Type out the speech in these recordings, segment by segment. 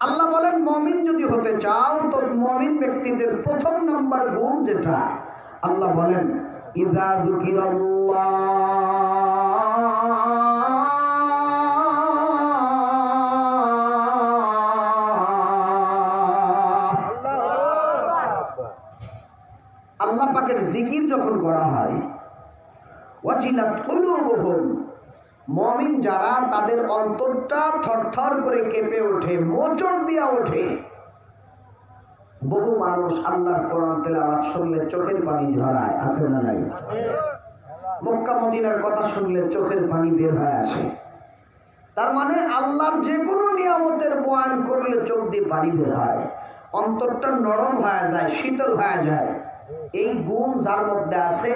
আল্লাহ বলেন মুমিন যদি হতে চাও তো মুমিন ব্যক্তিদের প্রথম নাম্বার গুণ যেটা আল্লাহ বলেন ইযা আল্লাহ পাকের জিকির যখন করা হয় ওয়াজিলাত কুলুবুহুম, মুমিন যারা তাদের অন্তরটা থরথর করে কেঁপে ওঠে, মোচড় দিয়া ওঠে। বহু মানুষ আল্লাহর কোরআন তেলাওয়াত শুনলে চোখের পানি ঝরায়, আছে না নাই? মক্কা মদিনার কথা শুনলে চোখের পানি বের হয়ে আসে। তার মানে আল্লাহর যে কোনো নিয়ামতের বয়ান করলে চোখ দিয়ে পানি বের হয়, অন্তরটা নরম হয়ে যায়, শীতল হয়ে যায়। এই গুণ যার মধ্যে আছে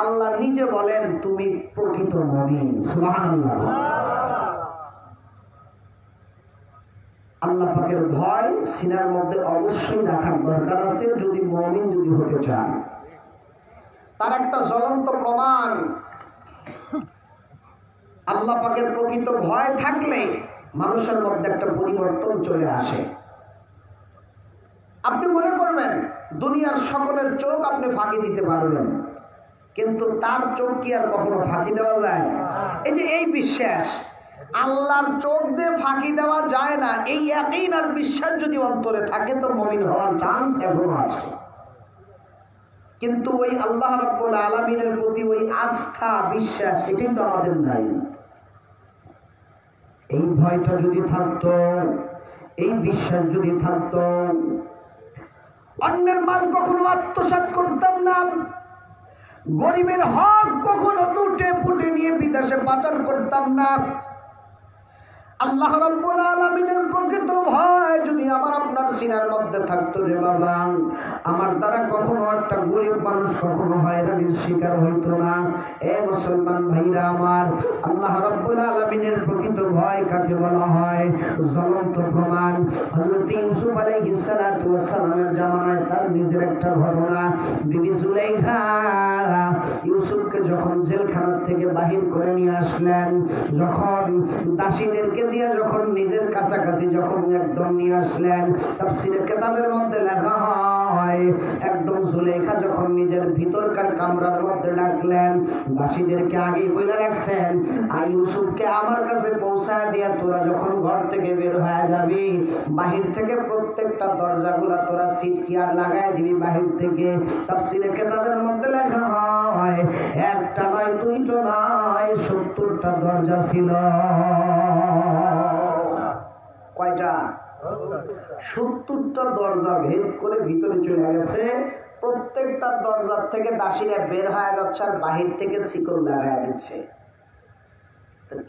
আল্লাহ নিজে বলেন তুমি প্রকৃত মুমিন। সুবহানাল্লাহ। আল্লাহ পাকের ভয় সিনার মধ্যে অবশ্যই রাখার দরকার আছে যদি মুমিন যদি হতে চান। তার একটা জ্বলন্ত প্রমাণ, আল্লাহ পাকের প্রকৃত ভয় থাকলে মানুষের মধ্যে একটা পরিবর্তন চলে আসে। আপনি মনে করবেন দুনিয়ার সকলের চোখ আপনি ফাঁকি দিতে পারবেন, কিন্তু তার চোখ কি আর কখনো ফাঁকি দেওয়া যায়? এই যে এই বিশ্বাস, আল্লাহর চোখ দিয়ে ফাঁকি দেওয়া যায় না, এই ইয়াকিন আর বিশ্বাস যদি অন্তরে থাকে তো মুমিন হওয়ার চান্স এখনো আছে। কিন্তু ওই আল্লাহ রাব্বুল আলামিনের প্রতি ওই আস্থা বিশ্বাস এটাই তো আমাদের নাই। এই ভয়টা যদি থাকতো, এই বিশ্বাস যদি থাকতো, অন্যের মাল কখনো আত্মসাৎ করতাম না, গরিবের হক কখনো লুটে ফুটে নিয়ে বিদেশে পাচার করতাম না। আল্লাহ রাব্বুল আলামিনের প্রকৃত ভয় যদি আমার আপনার সিনার মধ্যে থাকতো, রে বাবা আমার দ্বারা কখনো একটা গরিব মানুষ কখনো হয়রানির শিকার হইতো না। এ মুসলমান ভাইরা আমার, আল্লাহ রাব্বুল আলামিনের প্রকৃত ভয় কাকে বলা হয়? জ্বলন্ত প্রমাণ হযরত ইউসুফ আলাইহিস সালাতু ওয়াস সালামের জামানায় তার নিজের একটা ঘটনা। বিবি জুলাইখা ইউসুফকে যখন জেলখানা থেকে বাহির করে নিয়ে আসলেন, যখন দাসীদেরকে দিয়ে যখন নিজের কাছাকাছি যখন একদম নিয়ে আসলেন, তাফসীরের কিতাবের মধ্যে লেখা হয় একদম জুলেখা যখন নিজের ভিতরকার কামরার মধ্যে ডাকলেন, দাসীদেরকে আগেই বলে রাখছেন ইউসুফকে আমার কাছে পৌঁছায় দিয়া তোরা যখন ঘর থেকে বের হয়ে যাবি, বাহির থেকে প্রত্যেকটা দরজাগুলা তোরা সিটকিয়ার লাগায় দিবি বাহির থেকে। তাফসীরের কিতাবের মধ্যে লেখা হয় একটা নয় দুইটা নয় 70টা দরজা ছিল। কয়টা? 70টা দরজা ভেদ করে ভিতরে চলে গেছে। প্রত্যেকটা দরজার থেকে দাসীরা বের হয়ে যাচ্ছে আর বাহির থেকে শিকল লাগায় দিচ্ছে।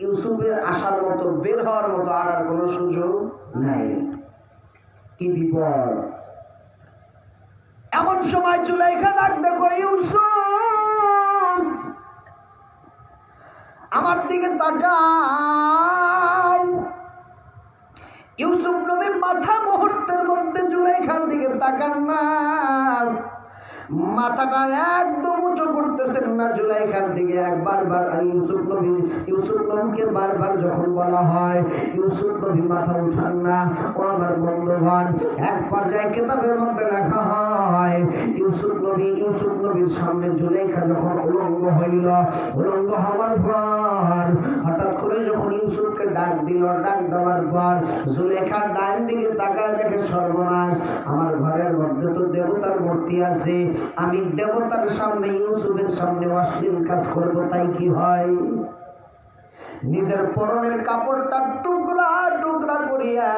ইউসুফের আসার মতো বের হওয়ার মতো আর কোনো সুযোগ নাই। কি বিপদ! এমন সময় জুলাইখা ডাক দেখো, ইউসুফ আমার দিকে তাকাও। ইউসুফ নবীর মাথা মুহূর্তের মধ্যে জুলাইখার দিকে তাকান না, মাথাটা একদম উঁচু করতেছেন না জুলাইখার দিকে। একবার ইউসুফ নবীকে বারবার যখন বলা হয় ইউসুফ নবী মাথা উঠান না। ও আমার বন্ধুগণ, এক পর্যায়ে কিতাবের মধ্যে লেখা হয় ইউসুফ নবীর সামনে জুলাইখা যখন উলঙ্গ হইল, উলঙ্গ হওয়ার পর হঠাৎ করে যখন ইউসুফকে ডাক দিল, ডাক দেওয়ার পর জুলেখার ডান দিকে তাকায় দেখে সর্বনাশ, আমার ঘরের মধ্যে তো দেবতার মূর্তি আছে, আমি দেবতার সামনে ইউসুফের সামনে অশ্লীল কাজ করবো, তাই কি হয়? নিজের পরনের কাপড়টা টুকরা টুকরা করিয়া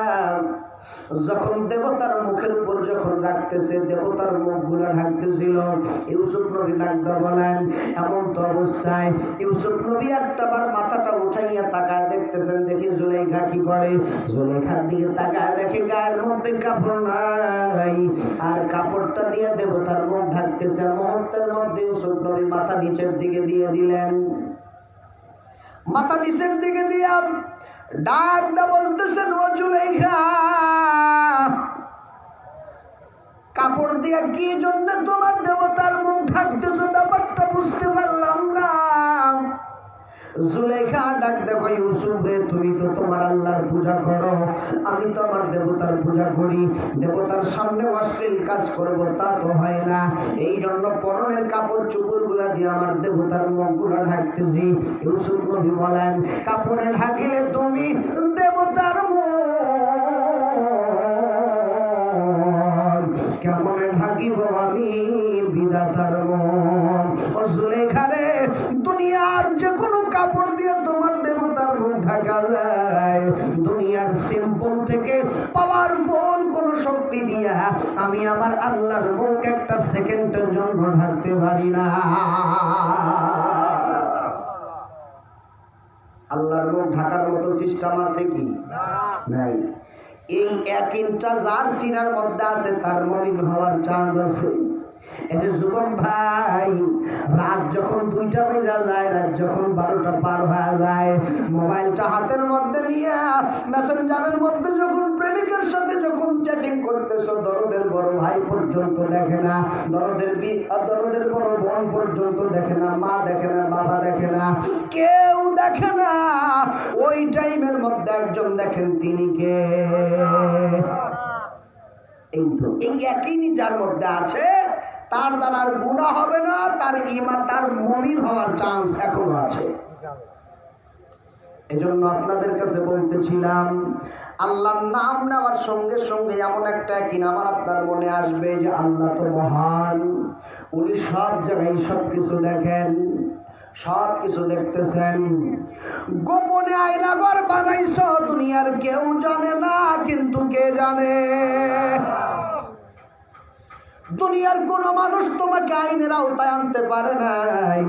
যখন দেবতার মুখের উপর যখন রাখতেছে, দেবতার মুখগুলো ঢাকতেছিল, ইউসুফ নবী ডাকতে বলেন এমন তো অবস্থায় ইউসুফ নবী একটাবার মাথাটা উঠাইয়া তাকায় দেখতেছেন, দেখি জুলেখা কি করে। জুলেখার দিকে তাকায় দেখে গায়ের মধ্যে কাপড় নাই, আর কাপড়টা দিয়ে দেবতার মুখ ঢাকতেছে। মুহূর্তের মধ্যে ইউসুফ নবী মাথা নিচের দিকে দিয়ে দিলেন। মাথা নিচের দিকে দিয়া ডাক দা বলতেছেন, ও জুলেখা কাপড় দিয়া কি জন্য তোমার দেবতার মুখ ঢাকতেছো? ব্যাপারটা বুঝতে পারলাম না। জুলেখা ডাক দেখো, ইউসুফ রে তুমি তো তোমার আল্লাহর পূজা করো, আমি তো আমার দেবতার পূজা করি, দেবতার সামনে অশ্লীল কাজ করবো তা তো হয় না, এই জন্য পরনের কাপড় চোপড় গুলা দিয়ে আমার দেবতার মুখগুলা ঢাকতেছি। ইউসুফ নবী বলেন, কাপড়ে ঢাকিলে তুমি দেবতার মুখ কেমনে ঢাকিব আমি বিধাতার মন। ও জুলেখা রে, দুনিয়ার যে কোনো কাপড় দিয়ে তোমার দেবতার মুখ ঢাকা যায়, দুনিয়ার সিম্পল থেকে পাওয়ারফুল কোন শক্তি দিয়া আমি আমার আল্লাহর মুখ একটা সেকেন্ডের জন্য ঢাকতে পারি না। আল্লাহর মুখ ঢাকার মতো সিস্টেম আছে কি? নাই। এই 1 ইঞ্চা যার সিনার মধ্যে আছে তার মলিন হওয়ার চান্স আছে। এদের যুবক ভাই, রাত যখন 2টা বেজে যায়, রাত যখন 12টা পার হয়ে যায়, মোবাইলটা হাতের মধ্যে নিয়ে মেসেঞ্জারের মধ্যে যখন প্রেমিকের সাথে যখন চ্যাটিং করতেছো, দরদের বড় ভাই পর্যন্ত দেখে না, দরদের বড় বোন পর্যন্ত দেখে না, মা দেখে না, বাবা দেখে না, কেউ দেখে না। ওই টাইমের মধ্যে একজন দেখেন, তিনি কে? এই তো এই একই যার মধ্যে আছে, তার দ্বারা আর গুনাহ হবে না, তার ঈমান, তার মুমিন হওয়ার চান্স এখনো আছে। এজন্য আপনাদের কাছে বলতেছিলাম, আল্লাহর নাম নেওয়ার সঙ্গে সঙ্গে এমন একটা একই নাম আপনার মনে আসবে যে আল্লাহ তো মহান, উনি সব জায়গায় সব কিছু দেখেন, সব কিছু দেখতেছেন। গোপনে আয়নাঘর বানাইছো, দুনিয়ার কেউ জানে না, কিন্তু কে জানে? দুনিয়ার কোন মানুষ তোমাকে আইনের আওতায় আনতে পারে নাই।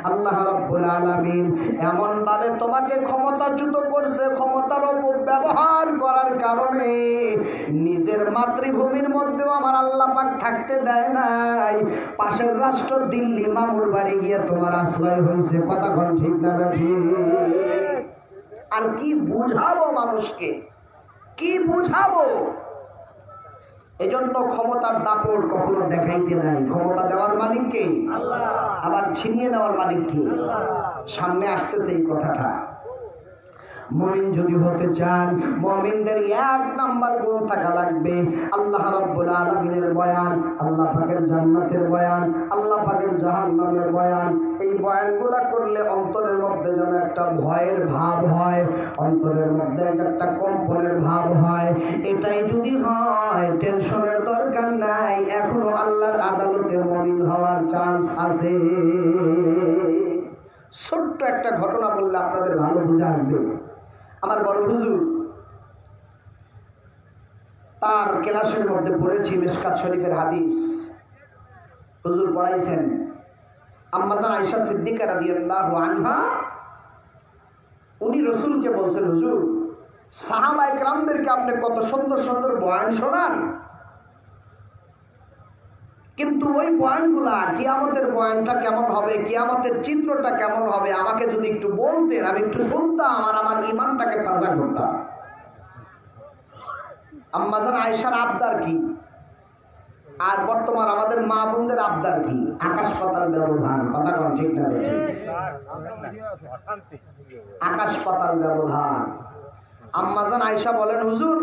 আল্লাহ রাব্বুল আলামিন এমন ভাবে তোমাকে ক্ষমতাচ্যুত করছে, ক্ষমতার অপব্যবহার করার কারণে নিজের মাতৃভূমির মধ্যেও আমার আল্লাহ পাক থাকতে দেয় নাই। পাশের রাষ্ট্র দিল্লি মামুর বাড়ি গিয়ে তোমার আশ্রয় হয়েছে। কথা কোন ঠিক না ঠিক? আর কি বুঝাবো মানুষকে, কি বুঝাবো? এজন্য ক্ষমতার দাপট কখনো দেখাইতে নাই। ক্ষমতা দেওয়ার মালিক কে? আল্লাহ। আবার ছিনিয়ে নেওয়ার মালিক কে? সামনে আসতেছে এই কথাটা। মুমিন যদি হতে চান, মুমিনদের 1 নাম্বার গুণ থাকা লাগবে আল্লাহ রাব্বুল আলামিনের বয়ান, আল্লাহ পাকের জান্নাতের বয়ান, আল্লাহ পাকের জাহান্নামের বয়ান। এই বয়ানগুলা করলে অন্তরের মধ্যে যেন একটা ভয়ের ভাব হয়, অন্তরের মধ্যে একটা কম্পনের ভাব হয়। এটাই যদি হয়, টেনশনের দরকার নাই, এখনো আল্লাহর আদালতে মুমিন হওয়ার চান্স আছে। ছোট্ট একটা ঘটনা বললে আপনাদের ভালো বুঝা আসবে। আমার বড় হুজুর, তার ক্লাসের মধ্যে পড়েছি মিশকাত শরীফের হাদিস, হুজুর পড়াইছেন। আম্মা জান আয়েশা সিদ্দিকা রাদিয়াল্লাহু আনহা, উনি রাসূলকে বলছেন, হুজুর সাহাবায়ে কেরামদেরকে আপনি কত সুন্দর সুন্দর বয়ান শোনান, কিন্তু ওই বয়ানগুলা কিয়ামতের বয়ানটা কেমন হবে, কিয়ামতের চিত্রটা কেমন হবে, আমাকে যদি একটু বলতেন, আমি একটু শুনতাম আর আমার ঈমানটাকে তাজা করতাম। আম্মা জান আয়েশার আবদার কি, আর বর্তমান আমাদের মা বোনদের আবদার কি? আকাশ পাতাল ব্যবধান। কথা কোন ঠিক না ঠিক? আকাশ পাতাল ব্যবধান। আম্মা জান আয়েশা বলেন, হুজুর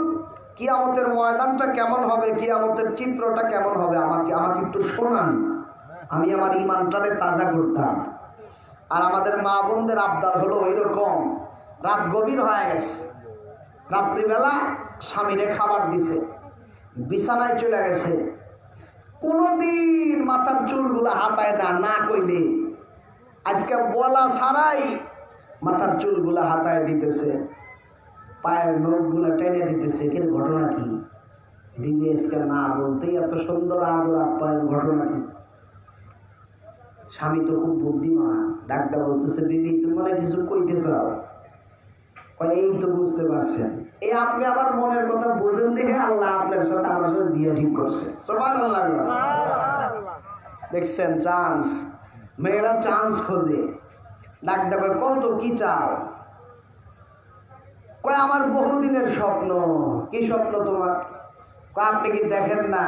কিয়ামতের ময়দানটা কেমন হবে, কিয়ামতের চিত্রটা কেমন হবে, আমাকে একটু শোনান, আমি আমার ঈমানটাকে তাজা করতাম। আর আমাদের মা বোনদের আবদার হলো ওইরকম, রাত গভীর হয়ে গেছে, রাত্রিবেলা স্বামীরে খাবার দিছে, বিছানায় চলে গেছে, কোনদিন মাথার চুলগুলো হাতায় না কইলে আজকে বলা ছাড়াই মাথার চুলগুলো হাতায় দিতেছে, পায়ের নখগুলো টেনে দিতেছে। কিন্তু ঘটনা কি? বিবিএসকে না বলতেই এত সুন্দর আদর আপ্যায়ন, ঘটনা কি? স্বামী তো খুব বুদ্ধিমান, ডাক্তার বলতেছে, বিবি তুমি মনে কিছু কইতে চাও? এই তো বুঝতে পারছেন, এই আপনি আমার মনের কথা বোঝেন দেখে আল্লাহ আপনার সাথে আমার সাথে বিয়ে ঠিক করছে। সুবহানাল্লাহ। দেখছেন চান্স, মেয়েরা চান্স খোঁজে। ডাক্তার কত কি চাও? কয় আমার বহুদিনের স্বপ্ন। কি স্বপ্ন তোমার? কয় আপনি কি দেখেন না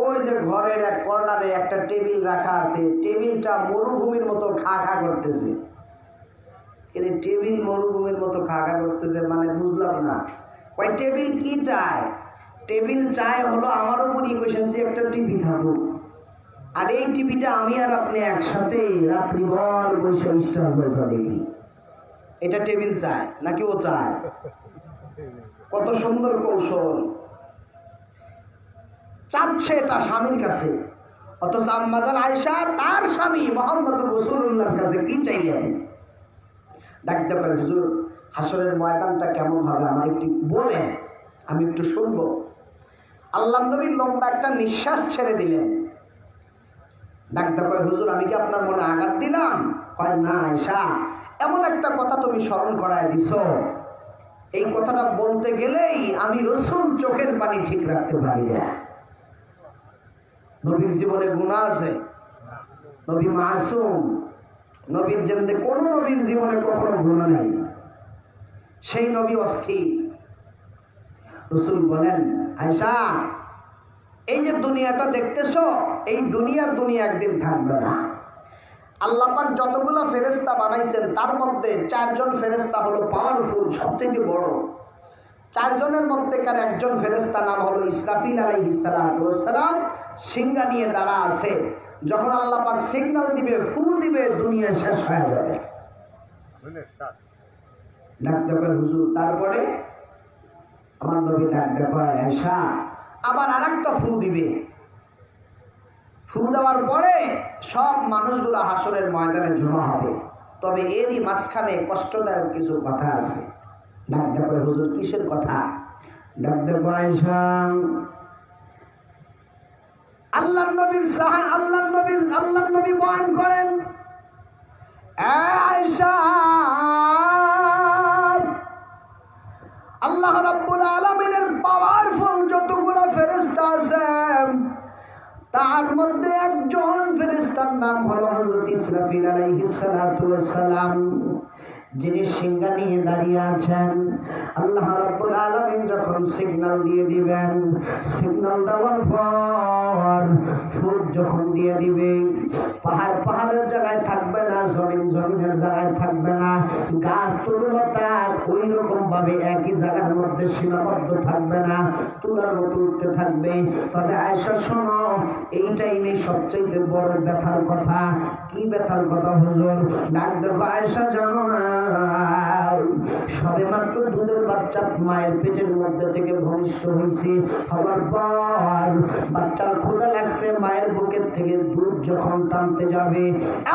ওই যে ঘরের এক কর্নারে একটা টেবিল রাখা আছে, টেবিলটা মরুভূমির মতো খা খা করতেছে। কিন্তু টেবিল মরুভূমির মতো খাগা করতেছে, মানে বুঝলাম না। কয় টেবিল কি চায়? টেবিল চায় হলো আমার উপর ইকুয়েশনসি একটা টিভি থাকুক, আর এই টিভিটা আমি আর আপনি একসাথে রাত্রিভর বসে স্টার জলসা দেখি। এটা টেবিল চায় নাকি ও চায়? কত সুন্দর কৌশল! চাচ্ছে তার স্বামীর কাছে, অথচ আম্মাজান আয়েশা তার স্বামী মুহাম্মদুর রাসূলুল্লাহর কাছে কি চাইলেন? ডাকতে পারে, হুজুর হাসরের ময়দানটা কেমন হবে আমাকে একটু বলেন, আমি একটু শুনবো। আল্লাহর নবী লম্বা একটা নিঃশ্বাস ছেড়ে দিলেন। ডাকতে পারে, হুজুর আমি কি আপনার মনে আঘাত দিলাম? কয় না আয়েশা, এমন একটা কথা তুমি স্মরণ করায় দিছো, এই কথাটা বলতে গেলেই আমি রাসূল চোখের পানি ঠিক রাখতে পারি না। নবীর জীবনে গুনাহ আছে? নবী মাসুম, নবীর জিন্দে কোন নবীর জীবনে কখনো গুনাহ নাই। সেই নবী অস্থির। রাসূল বলেন, আয়েশা এই যে দুনিয়াটা দেখতেছো, এই দুনিয়া একদিন থাকবে না। আল্লাহ পাক যতগুলো ফেরেশতা বানাইছেন তার মধ্যে 4 জন ফেরেশতা হলো পাওয়ারফুল, সবচেয়ে বড়। 4 জনের মধ্যেকার একজন ফেরেশতা নাম হলো ইসরাফিল আলাইহিস সালাতু ওয়াস সালাম, সিংহা নিয়ে দাঁড়া আছে। যখন আল্লাহ পাক সিগন্যাল দিবে, ফু দিবে, দুনিয়া শেষ হয়ে যাবে। ডাকতে পারে, হুজুর তারপরে? আমার নবী ডাকতে পারে, আয়েশা আবার আরেকটা ফু দিবে। ফু দেওয়ার পরে সব মানুষগুলো হাসরের ময়দানে জমা হবে। তবে এরই মাঝখানে কষ্টদায়ক কিছু কথা আছে। ডাকতে পারে, হুজুর কিসের কথা? ডাকতে পারে, আয়েশা আল্লাহর নবী বয়ান করেন, আয়েশা আল্লাহ রাব্বুল আলামিনের পাওয়ারফুল যতগুলো ফেরেশতা আছে তার মধ্যে একজন ফেরেশতার নাম হলো হযরত ইসরাফিল আলাইহিস সালাতু ওয়াস সালাম, যিনি সিংহা নিয়ে দাঁড়িয়ে আছেন। আল্লাহ রাব্বুল আলামিন যখন সিগন্যাল দিয়ে দিবেন, সিগন্যাল দেওয়ার পর ফুট যখন দিয়ে দিবে, পাহাড়ের জায়গায় থাকবে না, জমিনের জায়গায় থাকবে না, গাছ তরুলতা ওই রকম ভাবে একই জায়গার মধ্যে সীমাবদ্ধ থাকবে না, তুলার মতো উঠতে থাকবে। তবে আয়েশা শোনো, এই টাইমে সবচেয়ে বড় ব্যথার কথা। কি ব্যথার কথা হুজুর? ডাক দেখো, আয়েশা জানো না, সবে মাত্র দুধের বাচ্চা মায়ের পেটের মধ্যে থেকে ভূমিষ্ঠ হয়েছে, হওয়ার পর বাচ্চার ক্ষুধা লাগছে, মায়ের বুকের থেকে দুধ যখন টানতে যাবে,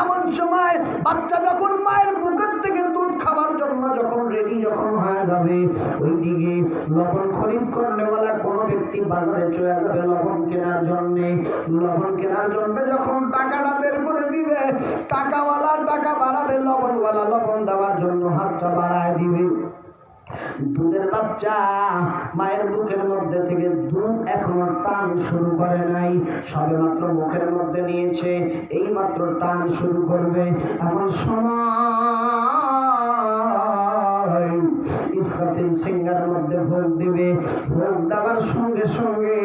এমন সময় বাচ্চা যখন মায়ের বুকের থেকে দুধ খাওয়ার জন্য যখন রেডি যখন হয়ে যাবে, ওইদিকে লবণ খরিদ করনেওয়ালা কোনো ব্যক্তি বাজারে চলে যাবে লবণ কেনার জন্য যখন টাকাটা বের করে দিবে, টাকাওয়ালা টাকা বাড়াবে, লবণওয়ালা লবণ দেওয়ার জন্য হাতটা বাড়ায় দিবে। দুধের বাচ্চা মায়ের বুকের মধ্যে থেকে দুধ এখনো টান শুরু করে নাই, সবে মাত্র মুখের মধ্যে নিয়েছে, এই মাত্র টান শুরু করবে। এমন সময় ইসরাফিল সিংহার মধ্যে ভোগ দিবে। ভোগ দেওয়ার সঙ্গে সঙ্গে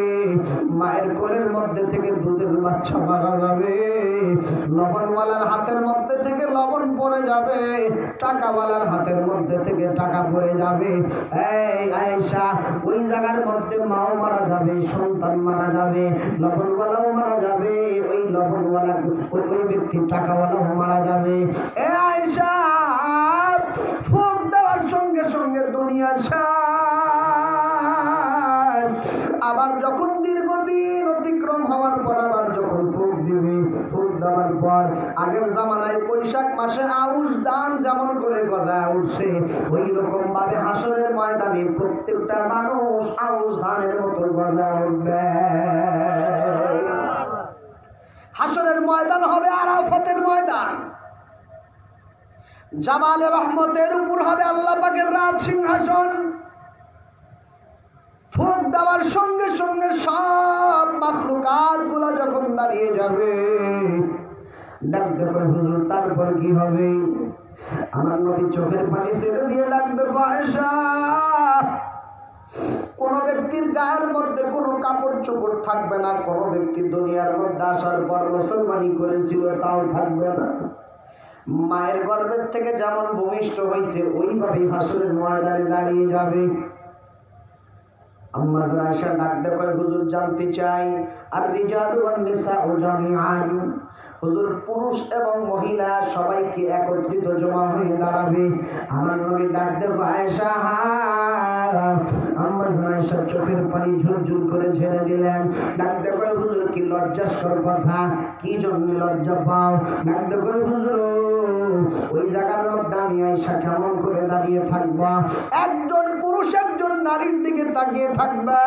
মায়ের কোলের মধ্যে থেকে দুধের বাচ্চা মারা যাবে, লবণওয়ালার হাতের মধ্যে থেকে লবণ পড়ে যাবে, টাকাওয়ালার হাতের মধ্যে থেকে টাকা পড়ে যাবে। এই আয়েশা, ওই জায়গার মধ্যে মাও মারা যাবে, সন্তান মারা যাবে, লবণওয়ালাও মারা যাবে, ওই লবণওয়ালা ওই ব্যক্তি টাকাওয়ালাও মারা যাবে। এ আয়েশা, ফুক দেওয়ার সঙ্গে সঙ্গে দুনিয়া শেষ। আবার যখন দীর্ঘদিন অতিক্রম হওয়ার পর আবার যখন ফুক দিবে, ফুক দেওয়ার পর আগের জামানায় বৈশাখ মাসে আউশ ধান যেমন করে গজায় উঠছে, ওই রকম ভাবে হাসরের ময়দানে প্রত্যেকটা মানুষ আউশ ধানের মতো গজায় উঠবে। হাসরের ময়দান হবে আরাফাতের ময়দান, জামালে রহমতের উপর হবে আল্লাহ পাকের রাজ সিংহাসন। ফুক দেওয়ার সঙ্গে সঙ্গে সব মাখলুকাত গুলা যখন দাঁড়িয়ে যাবে, ডাকতে পারে, হুজুর তারপর কি হবে? আমার নবী চোখের পানি ছেড়ে দিয়ে ডাকতে পারে, আয়েশা কোন ব্যক্তির গায়ের মধ্যে কোনো কাপড় চোপড় থাকবে না, কোন ব্যক্তি দুনিয়ার মধ্যে আসার পর মুসলমানি করেছিল তাও থাকবে না। মায়ের গর্ভের থেকে যেমন ভূমিষ্ঠ হয়েছে ওইভাবেই হাসরের ময়দানে দাঁড়িয়ে যাবে। আম্মা জান আয়েশা ডাকতে কয়, হুজুর জানতে চাই, আর রিজালু ওয়ান নিসাউ জামিআন, হুজুর পুরুষ এবং মহিলা সবাইকে একত্রিত জমা হয়ে দাঁড়াবে। আমার নবী ডাকতে কয়, আয়েশা। আম্মা জান আয়েশা চোখের পানি ঝুরঝুর করে ঝেড়ে দিলেন। ডাকতে কয়, হুজুর কি লজ্জাস্কর কথা, কি জন্য লজ্জা পাও? ডাকতে কয়, হুজুর ওই জায়গার মধ্যে আমি আয়েশা কেমন করে দাঁড়িয়ে থাকবো? একজন পুরুষ একজন নারীর দিকে তাকিয়ে থাকবে,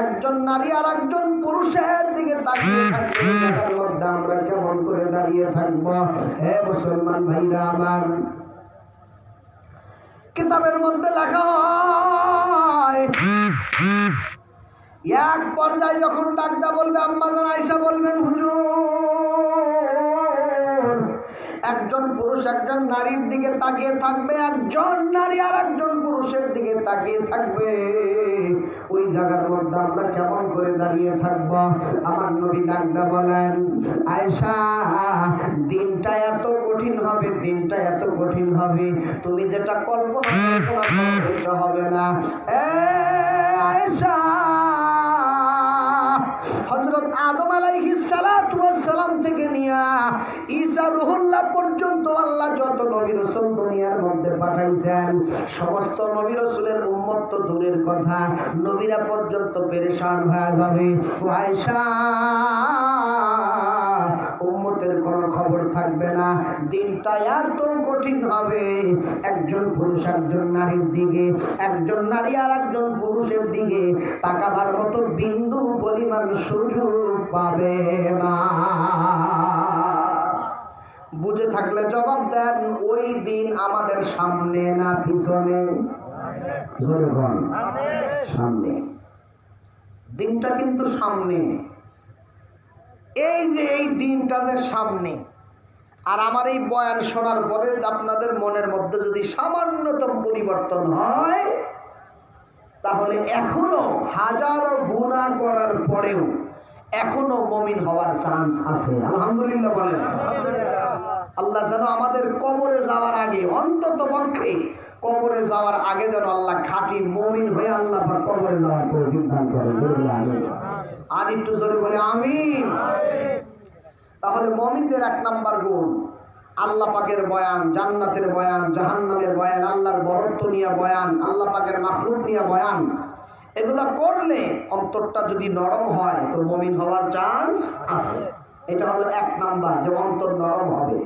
একজন নারী আর একজন পুরুষের দিকে তাকিয়ে থাকবে, জায়গার মধ্যে আমরা কেমন করে দাঁড়িয়ে থাকবো? হে মুসলমান ভাইরা আমার, কিতাবের মধ্যে লেখা হয় এক পর্যায়ে যখন ডাকটা বলবে, আম্মা জান আয়েশা বলবেন, হুজুর একজন পুরুষ একজন নারীর দিকে তাকিয়ে থাকবে, একজন নারী আর একজন পুরুষের দিকে তাকিয়ে থাকবে, ওই জায়গার মধ্যে আমরা কেমন করে দাঁড়িয়ে থাকব? আমার নবী ডাকটা বলেন, আয়েশা দিনটা এত কঠিন হবে, দিনটা এত কঠিন হবে, তুমি যেটা কল্পনা করতে হবে না। আয়েশা, হযরত আদম আলাইহিস সালাতু ওয়াস সালাম থেকে নিয়া ঈসা রূহুল্লাহ পর্যন্ত আল্লাহ যত নবী রাসূল দুনিয়ার মধ্যে পাঠাইছেন, সমস্ত নবী রাসূলের উম্মত তো দূরের কথা, নবীরা পর্যন্ত পেরেশান হয়ে যাবে। আয়েশা, উম্মতের কোনো খবর থাকবে না, দিনটা এত কঠিন হবে, একজন পুরুষ একজন নারীর দিকে, একজন নারী আর একজন পুরুষের দিকে তাকাবার মতো বিন্দু পরিমাণ সুযোগ পাবে না। বুঝে থাকলে জবাব দেন, ওই দিন আমাদের সামনে না পিছনে? জোরে বল, সামনে। দিনটা কিন্তু সামনে। এই যে এই দিনটা যে সামনে, আর আমার এই বয়ান শোনার পরে আপনাদের মনের মধ্যে যদি সামান্যতম পরিবর্তন হয়, তাহলে এখনো হাজারো গুনাহ করার পরেও এখনো মুমিন হওয়ার চান্স আছে। আলহামদুলিল্লাহ বলেন। আল্লাহ যেন আমাদের কবরে যাওয়ার আগে, অন্তত পক্ষে কবরে যাওয়ার আগে যেন আল্লাহ খাঁটি মুমিন হয়ে আল্লাহ পাক কবরে যাওয়ার তৌফিক দান করে। আর একটু জোরে বলে আমিন। তাহলে মুমিনদের এক নাম্বার গুণ, আল্লাহ পাকের বয়ান, জান্নাতের বয়ান, জাহান্নামের বয়ান, আল্লাহর বরত্ব নিয়ে বয়ান, আল্লাহ পাকের মাখলুক নিয়ে বয়ান, এগুলা করলে অন্তরটা যদি নরম হয় তো মুমিন হওয়ার চান্স আছে। এটা হলো এক নাম্বার, যে অন্তর নরম হবে।